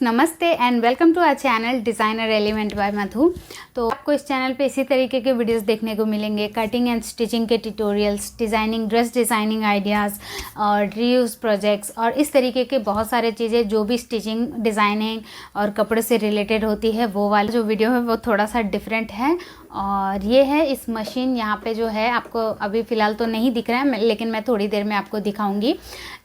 नमस्ते and welcome to our channel designer element by Madhu. तो आपको इस चैनल पे इसी तरीके के वीडियोस देखने को मिलेंगे, कटिंग एंड स्टिचिंग के tutorials, designing, dress designing ideas और रीयूज प्रोजेक्ट्स और इस तरीके के बहुत सारे चीज़ें जो भी स्टिचिंग, डिज़ाइनिंग और कपड़े से रिलेटेड होती है वो वाला जो वीडियो है वो थोड़ा सा डिफरेंट है। और ये है इस मशीन, यहाँ पे जो है आपको अभी फ़िलहाल तो नहीं दिख रहा है लेकिन मैं थोड़ी देर में आपको दिखाऊंगी।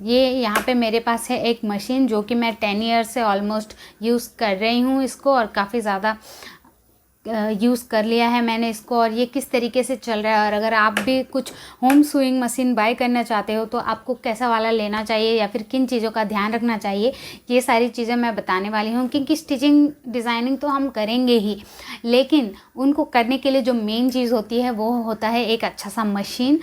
ये यहाँ पे मेरे पास है एक मशीन जो कि मैं 10 ईयर से ऑलमोस्ट यूज़ कर रही हूँ इसको, और काफ़ी ज़्यादा यूज़ कर लिया है मैंने इसको। और ये किस तरीके से चल रहा है, और अगर आप भी कुछ होम सूइंग मशीन बाय करना चाहते हो तो आपको कैसा वाला लेना चाहिए या फिर किन चीज़ों का ध्यान रखना चाहिए, ये सारी चीज़ें मैं बताने वाली हूँ। क्योंकि स्टिचिंग, डिज़ाइनिंग तो हम करेंगे ही, लेकिन उनको करने के लिए जो मेन चीज़ होती है वो होता है एक अच्छा सा मशीन।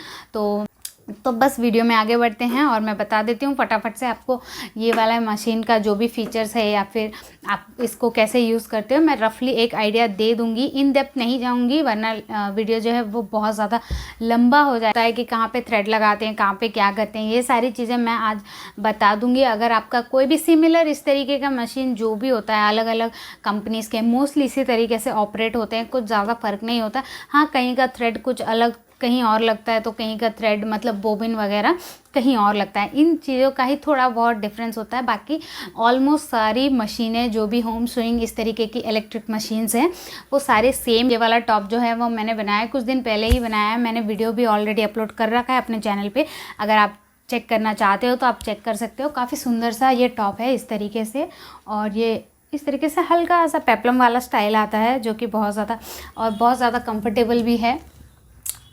तो बस वीडियो में आगे बढ़ते हैं और मैं बता देती हूँ फटाफट से आपको ये वाला मशीन का जो भी फीचर्स है या फिर आप इसको कैसे यूज़ करते हो। मैं रफली एक आइडिया दे दूँगी, इन डेप्थ नहीं जाऊँगी वरना वीडियो जो है वो बहुत ज़्यादा लंबा हो जाता है कि कहाँ पे थ्रेड लगाते हैं, कहाँ पे क्या करते हैं, ये सारी चीज़ें मैं आज बता दूँगी। अगर आपका कोई भी सिमिलर इस तरीके का मशीन जो भी होता है, अलग अलग कंपनीज़ के मोस्टली इसी तरीके से ऑपरेट होते हैं, कुछ ज़्यादा फ़र्क नहीं होता। हाँ, कहीं का थ्रेड कुछ अलग कहीं और लगता है, तो कहीं का थ्रेड मतलब बोबिन वगैरह कहीं और लगता है। इन चीज़ों का ही थोड़ा बहुत डिफरेंस होता है। बाकी ऑलमोस्ट सारी मशीनें जो भी होम सूइंग इस तरीके की इलेक्ट्रिक मशीन्स हैं वो सारे सेम। ये वाला टॉप जो है वो मैंने बनाया कुछ दिन पहले ही बनाया है, मैंने वीडियो भी ऑलरेडी अपलोड कर रखा है अपने चैनल पे। अगर आप चेक करना चाहते हो तो आप चेक कर सकते हो। काफ़ी सुंदर सा ये टॉप है इस तरीके से, और ये इस तरीके से हल्का सा पेप्लम वाला स्टाइल आता है जो कि बहुत ज़्यादा कंफर्टेबल भी है।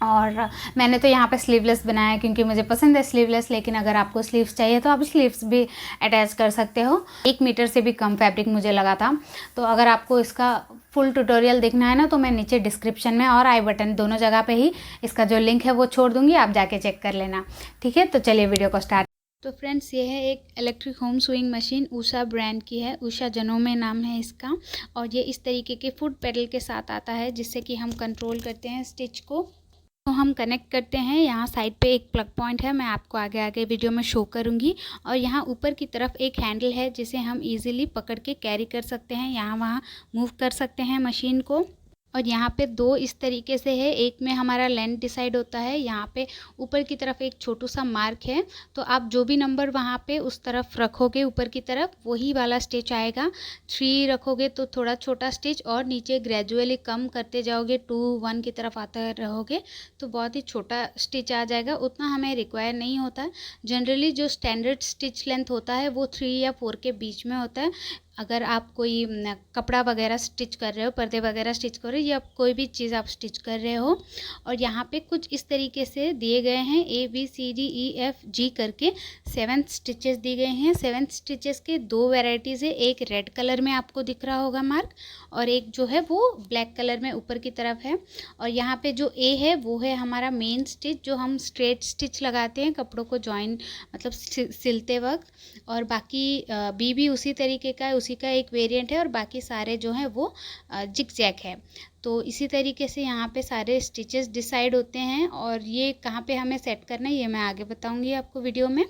और मैंने तो यहाँ पे स्लीवलेस बनाया है क्योंकि मुझे पसंद है स्लीवलेस, लेकिन अगर आपको स्लीव्स चाहिए तो आप स्लीव्स भी अटैच कर सकते हो। 1 मीटर से भी कम फैब्रिक मुझे लगा था। तो अगर आपको इसका फुल ट्यूटोरियल देखना है ना तो मैं नीचे डिस्क्रिप्शन में और आई बटन दोनों जगह पे ही इसका जो लिंक है वो छोड़ दूँगी, आप जाके चेक कर लेना। ठीक है, तो चलिए वीडियो को स्टार्ट। तो फ्रेंड्स, ये है एक electric home sewing machine, Usha brand की है, उषा जनोमे नाम है इसका। और ये इस तरीके के फुट पेडल के साथ आता है जिससे कि हम कंट्रोल करते हैं स्टिच को। तो हम कनेक्ट करते हैं, यहाँ साइड पे एक प्लग पॉइंट है, मैं आपको आगे आगे वीडियो में शो करूँगी। और यहाँ ऊपर की तरफ एक हैंडल है जिसे हम इजीली पकड़ के कैरी कर सकते हैं, यहाँ वहाँ मूव कर सकते हैं मशीन को। और यहाँ पे 2 इस तरीके से है, एक में हमारा लेंथ डिसाइड होता है। यहाँ पे ऊपर की तरफ एक छोटू सा मार्क है, तो आप जो भी नंबर वहाँ पे उस तरफ रखोगे ऊपर की तरफ वही वाला स्टिच आएगा। 3 रखोगे तो थोड़ा छोटा स्टिच, और नीचे ग्रेजुअली कम करते जाओगे 2 1 की तरफ आता रहोगे तो बहुत ही छोटा स्टिच आ जाएगा। उतना हमें रिक्वायर नहीं होता। जनरली जो स्टैंडर्ड स्टिच लेंथ होता है वो 3 या 4 के बीच में होता है। अगर आप कोई कपड़ा वगैरह स्टिच कर रहे हो, पर्दे वगैरह स्टिच कर रहे हो, या कोई भी चीज़ आप स्टिच कर रहे हो। और यहाँ पे कुछ इस तरीके से दिए गए हैं, ABCDEFG करके 7 स्टिचेस दिए गए हैं। 7 स्टिचेस के 2 वैरायटीज़ है, एक रेड कलर में आपको दिख रहा होगा मार्क, और एक जो है वो ब्लैक कलर में ऊपर की तरफ है। और यहाँ पे जो A है वो है हमारा मेन स्टिच, जो हम स्ट्रेट स्टिच लगाते हैं कपड़ों को जॉइन मतलब सिलते वक्त। और बाकी B भी उसी तरीके का है, उसी का एक वेरिएंट है, और बाकी सारे जो हैं वो जिग जैग है। तो इसी तरीके से यहाँ पे सारे स्टिचेस डिसाइड होते हैं, और ये कहाँ पे हमें सेट करना है ये मैं आगे बताऊँगी आपको वीडियो में।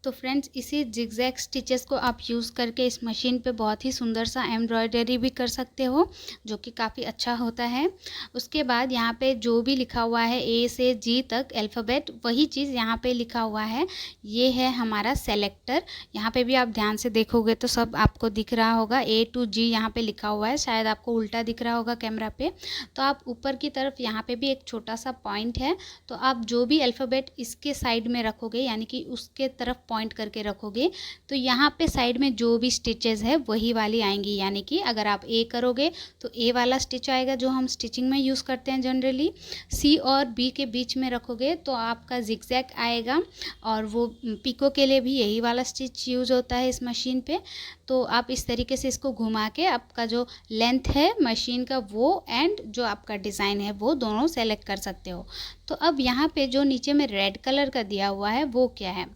तो फ्रेंड्स, इसी जिगजैग स्टिचेस को आप यूज़ करके इस मशीन पे बहुत ही सुंदर सा एम्ब्रॉयडरी भी कर सकते हो, जो कि काफ़ी अच्छा होता है। उसके बाद यहाँ पे जो भी लिखा हुआ है A से G तक अल्फ़ाबेट, वही चीज़ यहाँ पे लिखा हुआ है। ये है हमारा सेलेक्टर। यहाँ पे भी आप ध्यान से देखोगे तो सब आपको दिख रहा होगा, A to G यहाँ पे लिखा हुआ है। शायद आपको उल्टा दिख रहा होगा कैमरा पे। तो आप ऊपर की तरफ यहाँ पे भी एक छोटा सा पॉइंट है, तो आप जो भी अल्फ़ाबेट इसके साइड में रखोगे, यानी कि उसके तरफ पॉइंट करके रखोगे, तो यहाँ पे साइड में जो भी स्टिचेस है वही वाली आएंगी। यानी कि अगर आप A करोगे तो A वाला स्टिच आएगा जो हम स्टिचिंग में यूज़ करते हैं जनरली। C और B के बीच में रखोगे तो आपका जिगजैग आएगा, और वो पिको के लिए भी यही वाला स्टिच यूज़ होता है इस मशीन पे। तो आप इस तरीके से इसको घुमा के आपका जो लेंथ है मशीन का वो एंड जो आपका डिज़ाइन है वो दोनों सेलेक्ट कर सकते हो। तो अब यहाँ पे जो नीचे में रेड कलर का दिया हुआ है वो क्या है,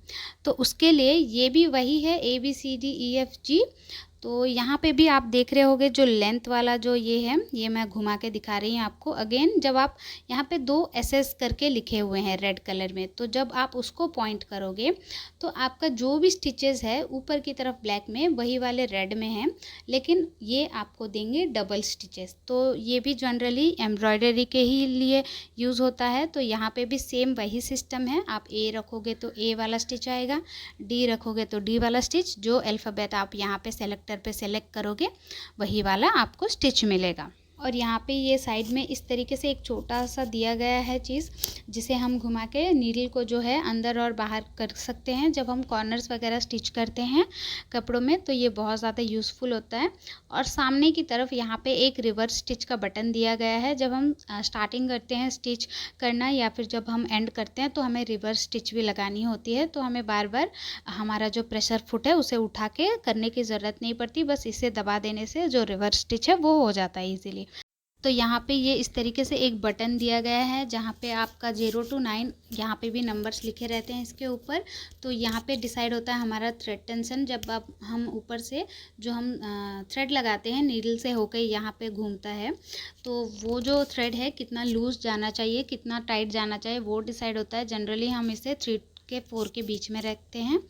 तो उसके लिए ये भी वही है ABCDEFG। तो यहाँ पे भी आप देख रहे होगे जो लेंथ वाला जो ये है, ये मैं घुमा के दिखा रही हूँ आपको। अगेन जब आप यहाँ पे 2 SS करके लिखे हुए हैं रेड कलर में, तो जब आप उसको पॉइंट करोगे तो आपका जो भी स्टिचेस है ऊपर की तरफ ब्लैक में, वही वाले रेड में हैं, लेकिन ये आपको देंगे डबल स्टिचेस। तो ये भी जनरली एम्ब्रॉयडरी के ही लिए यूज़ होता है। तो यहाँ पे भी सेम वही सिस्टम है, आप A रखोगे तो A वाला स्टिच आएगा, D रखोगे तो D वाला स्टिच, जो अल्फ़ाबेट आप यहाँ पे सेलेक्टर पे सेलेक्ट करोगे वही वाला आपको स्टिच मिलेगा। और यहाँ पे ये साइड में इस तरीके से एक छोटा सा दिया गया है चीज़, जिसे हम घुमा के नीडल को जो है अंदर और बाहर कर सकते हैं जब हम कॉर्नर्स वगैरह स्टिच करते हैं कपड़ों में, तो ये बहुत ज़्यादा यूज़फुल होता है। और सामने की तरफ यहाँ पे एक रिवर्स स्टिच का बटन दिया गया है। जब हम स्टार्टिंग करते हैं स्टिच करना या फिर जब हम एंड करते हैं तो हमें रिवर्स स्टिच भी लगानी होती है, तो हमें बार बार हमारा जो प्रेशर फुट है उसे उठा के करने की ज़रूरत नहीं पड़ती, बस इसे दबा देने से जो रिवर्स स्टिच है वो हो जाता है ईजिली। तो यहाँ पे ये इस तरीके से एक बटन दिया गया है जहाँ पे आपका 0 to 9 यहाँ पे भी नंबर्स लिखे रहते हैं इसके ऊपर। तो यहाँ पे डिसाइड होता है हमारा थ्रेड टेंशन, जब आप हम ऊपर से जो हम थ्रेड लगाते हैं नीडल से होकर यहाँ पे घूमता है, तो वो जो थ्रेड है कितना लूज़ जाना चाहिए कितना टाइट जाना चाहिए वो डिसाइड होता है। जनरली हम इसे 3 के 4 के बीच में रखते हैं।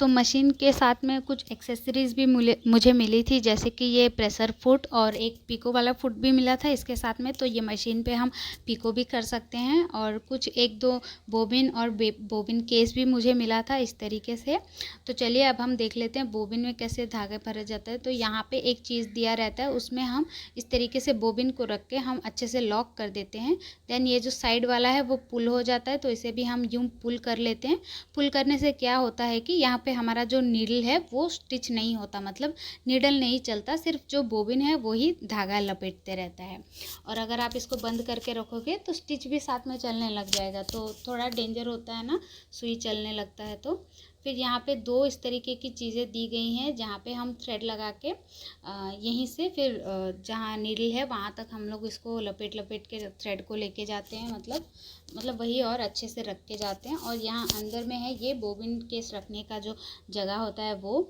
तो मशीन के साथ में कुछ एक्सेसरीज़ भी मुझे मिली थी, जैसे कि ये प्रेशर फुट और एक पिको वाला फुट भी मिला था इसके साथ में। तो ये मशीन पे हम पिको भी कर सकते हैं, और कुछ 1-2 बोबिन और बोबिन केस भी मुझे मिला था इस तरीके से। तो चलिए अब हम देख लेते हैं बोबिन में कैसे धागे भरे जाता है। तो यहाँ पे एक चीज़ दिया रहता है, उसमें हम इस तरीके से बोबिन को रख के हम अच्छे से लॉक कर देते हैं। देन ये जो साइड वाला है वो पुल हो जाता है, तो इसे भी हम यूँ पुल कर लेते हैं। पुल करने से क्या होता है कि यहाँ पे हमारा जो नीडल है वो स्टिच नहीं होता, मतलब नीडल नहीं चलता, सिर्फ जो बोबिन है वो ही धागा लपेटते रहता है। और अगर आप इसको बंद करके रखोगे तो स्टिच भी साथ में चलने लग जाएगा, तो थोड़ा डेंजर होता है ना सुई चलने लगता है। तो फिर यहाँ पे 2 इस तरीके की चीज़ें दी गई हैं जहाँ पे हम थ्रेड लगा के यहीं से फिर जहाँ नीडल है वहाँ तक हम लोग इसको लपेट के थ्रेड को लेके जाते हैं, मतलब वही और अच्छे से रख के जाते हैं। और यहाँ अंदर में है ये बोबिन केस रखने का जो जगह होता है वो,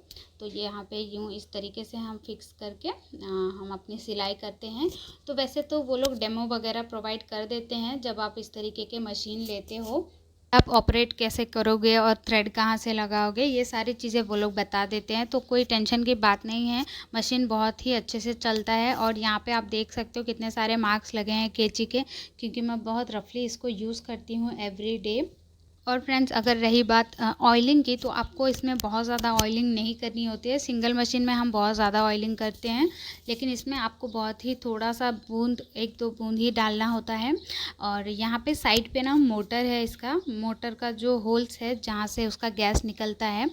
तो ये यहाँ पे यूँ इस तरीके से हम फिक्स करके हम अपनी सिलाई करते हैं। तो वैसे तो वो लोग डेमो वगैरह प्रोवाइड कर देते हैं जब आप इस तरीके के मशीन लेते हो, आप ऑपरेट कैसे करोगे और थ्रेड कहाँ से लगाओगे ये सारी चीज़ें वो लोग बता देते हैं। तो कोई टेंशन की बात नहीं है, मशीन बहुत ही अच्छे से चलता है। और यहाँ पे आप देख सकते हो कितने सारे मार्क्स लगे हैं कैंची के, क्योंकि मैं बहुत रफली इसको यूज़ करती हूँ एवरी डे। और फ्रेंड्स अगर रही बात ऑयलिंग की, तो आपको इसमें बहुत ज़्यादा ऑयलिंग नहीं करनी होती है। सिंगल मशीन में हम बहुत ज़्यादा ऑयलिंग करते हैं, लेकिन इसमें आपको बहुत ही थोड़ा सा बूंद 1-2 बूंद ही डालना होता है। और यहाँ पे साइड पे ना मोटर है, इसका मोटर का जो होल्स है जहाँ से उसका गैस निकलता है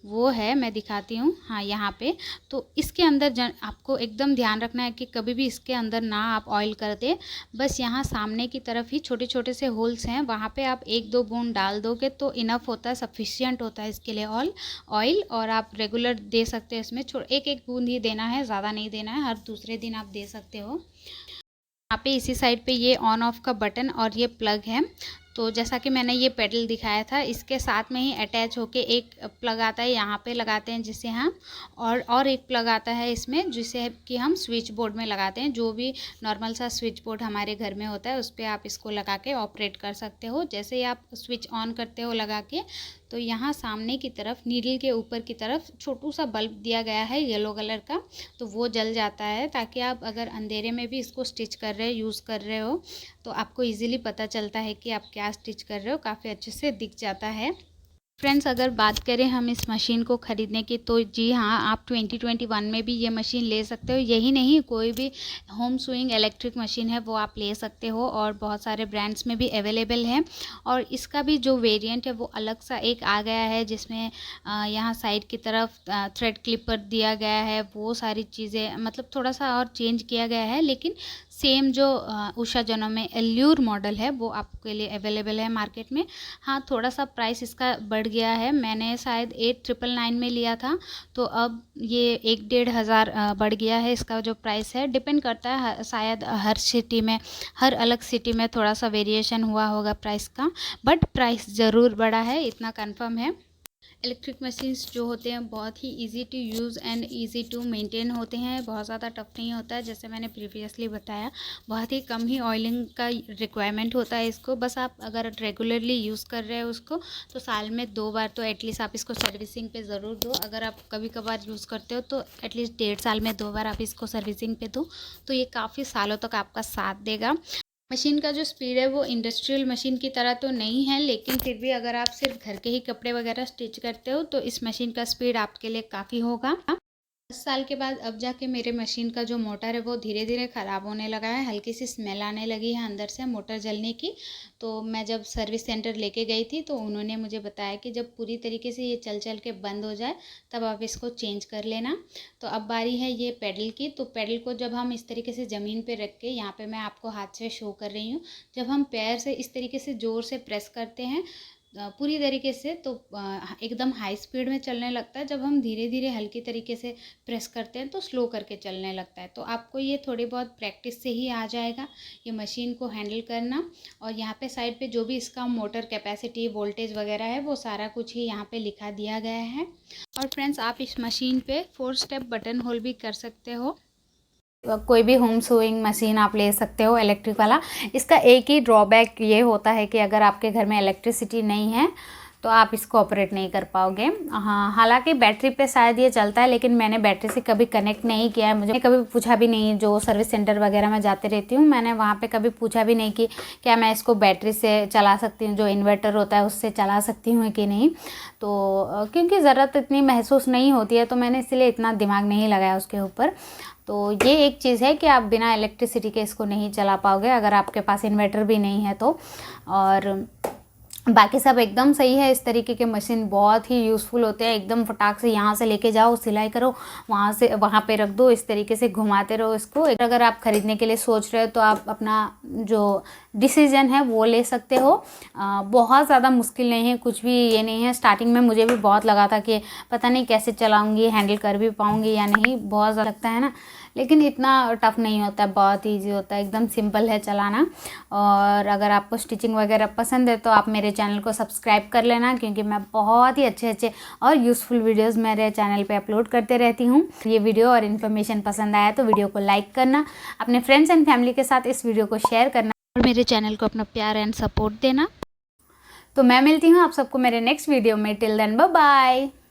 वो है, मैं दिखाती हूँ। हाँ यहाँ पे तो इसके अंदर आपको एकदम ध्यान रखना है कि कभी भी इसके अंदर ना आप ऑयल कर दे। बस यहाँ सामने की तरफ ही छोटे छोटे से होल्स हैं, वहाँ पे आप 1-2 बूंद डाल दोगे तो इनफ होता है, सफिशिएंट होता है इसके लिए ऑयल। और आप रेगुलर दे सकते हैं, इसमें 1-1 बूंद ही देना है, ज़्यादा नहीं देना है, हर दूसरे दिन आप दे सकते हो। यहाँ पे इसी साइड पे ये ऑन ऑफ का बटन और ये प्लग है। तो जैसा कि मैंने ये पेडल दिखाया था, इसके साथ में ही अटैच होके एक प्लग आता है, यहाँ पे लगाते हैं जिसे हम, और एक प्लग आता है इसमें जिसे कि हम स्विच बोर्ड में लगाते हैं। जो भी नॉर्मल सा स्विच बोर्ड हमारे घर में होता है उस पर आप इसको लगा के ऑपरेट कर सकते हो। जैसे ही आप स्विच ऑन करते हो लगा के, तो यहाँ सामने की तरफ नीडल के ऊपर की तरफ छोटू सा बल्ब दिया गया है येलो कलर का, तो वो जल जाता है ताकि आप अगर अंधेरे में भी इसको स्टिच कर रहे हो, यूज़ कर रहे हो, तो आपको इजीली पता चलता है कि आप क्या स्टिच कर रहे हो, काफ़ी अच्छे से दिख जाता है। फ्रेंड्स अगर बात करें हम इस मशीन को ख़रीदने की, तो जी हाँ, आप 2021 में भी ये मशीन ले सकते हो। यही नहीं, कोई भी होम सुइंग इलेक्ट्रिक मशीन है वो आप ले सकते हो, और बहुत सारे ब्रांड्स में भी अवेलेबल है। और इसका भी जो वेरिएंट है वो अलग सा एक आ गया है, जिसमें यहाँ साइड की तरफ थ्रेड क्लिपर दिया गया है। वो सारी चीज़ें मतलब थोड़ा सा और चेंज किया गया है, लेकिन सेम जो उषा जनो में एल्यूर मॉडल है वो आपके लिए अवेलेबल है मार्केट में। हाँ, थोड़ा सा प्राइस इसका बढ़ गया है, मैंने शायद 8,999 में लिया था, तो अब ये 1-1.5 हज़ार बढ़ गया है इसका जो प्राइस है। डिपेंड करता है, शायद हर सिटी में, हर अलग सिटी में थोड़ा सा वेरिएशन हुआ होगा प्राइस का, बट प्राइस ज़रूर बढ़ा है, इतना कंफर्म है। इलेक्ट्रिक मशीन्स जो होते हैं बहुत ही easy to use and easy to maintain होते हैं, बहुत ज़्यादा टफ नहीं होता है। जैसे मैंने प्रीवियसली बताया, बहुत ही कम ही ऑयलिंग का रिक्वायरमेंट होता है इसको। बस आप अगर रेगुलरली यूज़ कर रहे हो उसको, तो साल में 2 बार तो एटलीस्ट आप इसको सर्विसिंग पे ज़रूर दो। अगर आप कभी कभार यूज़ करते हो तो एटलीस्ट 1.5 साल में 2 बार आप इसको सर्विसिंग पे दो, तो ये काफ़ी सालों तक आपका साथ देगा। मशीन का जो स्पीड है वो इंडस्ट्रियल मशीन की तरह तो नहीं है, लेकिन फिर भी अगर आप सिर्फ घर के ही कपड़े वगैरह स्टिच करते हो तो इस मशीन का स्पीड आपके लिए काफ़ी होगा। 10 साल के बाद अब जाके मेरे मशीन का जो मोटर है वो धीरे धीरे ख़राब होने लगा है, हल्की सी स्मेल आने लगी है अंदर से मोटर जलने की। तो मैं जब सर्विस सेंटर लेके गई थी तो उन्होंने मुझे बताया कि जब पूरी तरीके से ये चल चल के बंद हो जाए तब आप इसको चेंज कर लेना। तो अब बारी है ये पेडल की। तो पेडल को जब हम इस तरीके से ज़मीन पे रख के, यहाँ पे मैं आपको हाथ से शो कर रही हूँ, जब हम पैर से इस तरीके से ज़ोर से प्रेस करते हैं पूरी तरीके से, तो एकदम हाई स्पीड में चलने लगता है। जब हम धीरे धीरे हल्की तरीके से प्रेस करते हैं तो स्लो करके चलने लगता है। तो आपको ये थोड़ी बहुत प्रैक्टिस से ही आ जाएगा ये मशीन को हैंडल करना। और यहाँ पे साइड पे जो भी इसका मोटर कैपेसिटी, वोल्टेज वगैरह है वो सारा कुछ ही यहाँ पे लिखा दिया गया है। और फ्रेंड्स, आप इस मशीन पे 4 स्टेप बटन होल भी कर सकते हो। कोई भी होम सूइंग मशीन आप ले सकते हो इलेक्ट्रिक वाला। इसका एक ही ड्रॉबैक ये होता है कि अगर आपके घर में इलेक्ट्रिसिटी नहीं है तो आप इसको ऑपरेट नहीं कर पाओगे। हाँ, हालांकि बैटरी पे शायद ये चलता है, लेकिन मैंने बैटरी से कभी कनेक्ट नहीं किया है। मुझे कभी पूछा भी नहीं, जो सर्विस सेंटर वगैरह में जाते रहती हूँ मैंने वहाँ पे कभी पूछा भी नहीं कि क्या मैं इसको बैटरी से चला सकती हूँ, जो इन्वर्टर होता है उससे चला सकती हूँ कि नहीं। तो क्योंकि ज़रूरत इतनी महसूस नहीं होती है तो मैंने इसलिए इतना दिमाग नहीं लगाया उसके ऊपर। तो ये एक चीज़ है कि आप बिना इलेक्ट्रिसिटी के इसको नहीं चला पाओगे अगर आपके पास इन्वर्टर भी नहीं है तो। और बाकी सब एकदम सही है। इस तरीके के मशीन बहुत ही यूज़फुल होते हैं। एकदम फटाक से यहाँ से लेके जाओ, सिलाई करो, वहाँ से वहाँ पे रख दो, इस तरीके से घुमाते रहो इसको। अगर आप ख़रीदने के लिए सोच रहे हो तो आप अपना जो डिसीजन है वो ले सकते हो। बहुत ज़्यादा मुश्किल नहीं है, कुछ भी ये नहीं है। स्टार्टिंग में मुझे भी बहुत लगा था कि पता नहीं कैसे चलाऊँगी, हैंडल कर भी पाऊँगी या नहीं, बहुत ज़्यादा लगता है ना, लेकिन इतना टफ़ नहीं होता है, बहुत ईजी होता है, एकदम सिंपल है चलाना। और अगर आपको स्टिचिंग वगैरह पसंद है तो आप मेरे चैनल को सब्सक्राइब कर लेना, क्योंकि मैं बहुत ही अच्छे अच्छे और यूज़फुल वीडियोस मेरे चैनल पे अपलोड करते रहती हूँ। ये वीडियो और इन्फॉर्मेशन पसंद आया तो वीडियो को लाइक करना, अपने फ्रेंड्स एंड फैमिली के साथ इस वीडियो को शेयर करना और मेरे चैनल को अपना प्यार एंड सपोर्ट देना। तो मैं मिलती हूँ आप सबको मेरे नेक्स्ट वीडियो में। Till then bye bye.